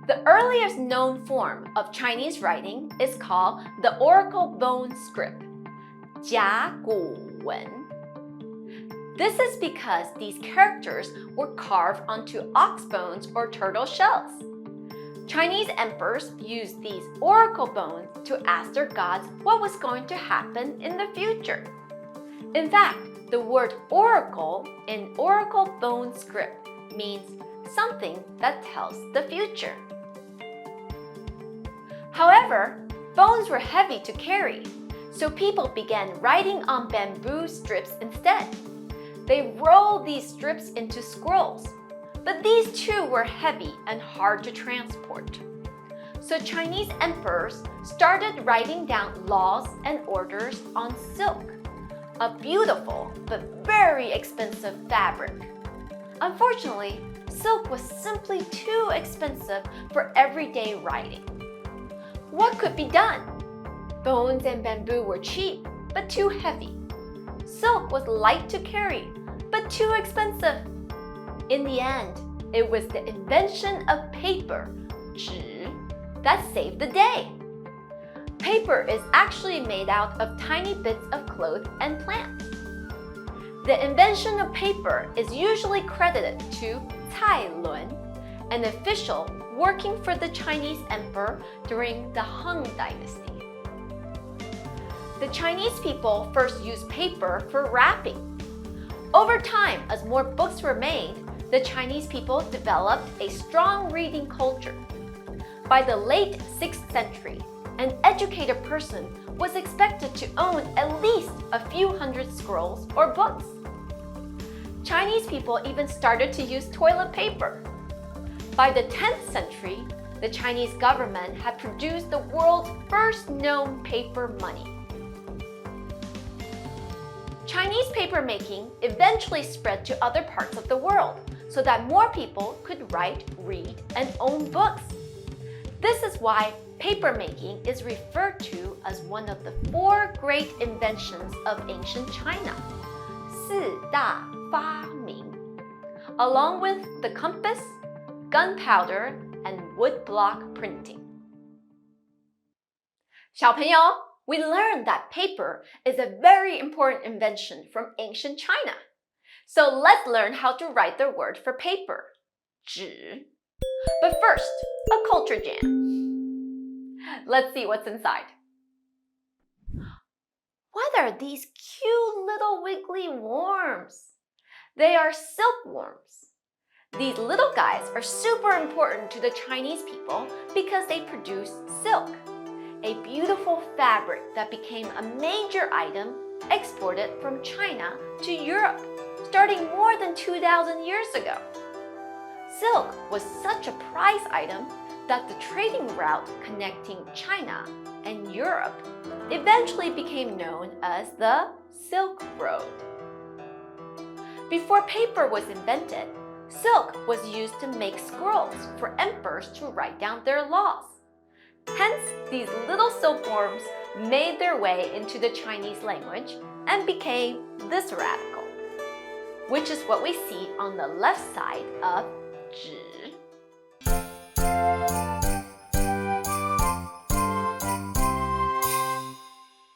The earliest known form of Chinese writing is called the oracle bone script, 甲骨文. This is because these characters were carved onto ox bones or turtle shells. Chinese emperors used these oracle bones to ask their gods what was going to happen in the future. In fact, the word oracle in oracle bone script means something that tells the future. However, bones were heavy to carry, so people began writing on bamboo strips instead. They rolled these strips into scrolls, but these too were heavy and hard to transport. So Chinese emperors started writing down laws and orders on silk, a beautiful but very expensive fabric. Unfortunately, silk was simply too expensive for everyday writing. What could be done? Bones and bamboo were cheap, but too heavy. Silk was light to carry, but too expensive. In the end, it was the invention of paper, 纸, that saved the day. Paper is actually made out of tiny bits of cloth and plants. The invention of paper is usually credited to Cai Lun, an official working for the Chinese emperor during the Han Dynasty. The Chinese people first used paper for wrapping. Over time, as more books were made, the Chinese people developed a strong reading culture. By the late 6th century, an educated person was expected to own at least a few hundred scrolls or books. Chinese people even started to use toilet paper. By the 10th century, the Chinese government had produced the world's first known paper money. Chinese papermaking eventually spread to other parts of the world so that more people could write, read, and own books. This is why papermaking is referred to as one of the 4 great inventions of ancient China, 四大发明, along with the compass, gunpowder, and woodblock printing. 小朋友, we learned that paper is a very important invention from ancient China. So let's learn how to write the word for paper, 纸. But first, a culture jam. Let's see what's inside. What are these cute little wiggly worms? They are silkworms. These little guys are super important to the Chinese people because they produce silk, a beautiful fabric that became a major item exported from China to Europe, starting more than 2,000 years ago. Silk was such a prize item that the trading route connecting China and Europe eventually became known as the Silk Road. Before paper was invented, silk was used to make scrolls for emperors to write down their laws. Hence, these little silkworms made their way into the Chinese language and became this radical, which is what we see on the left side of 纸.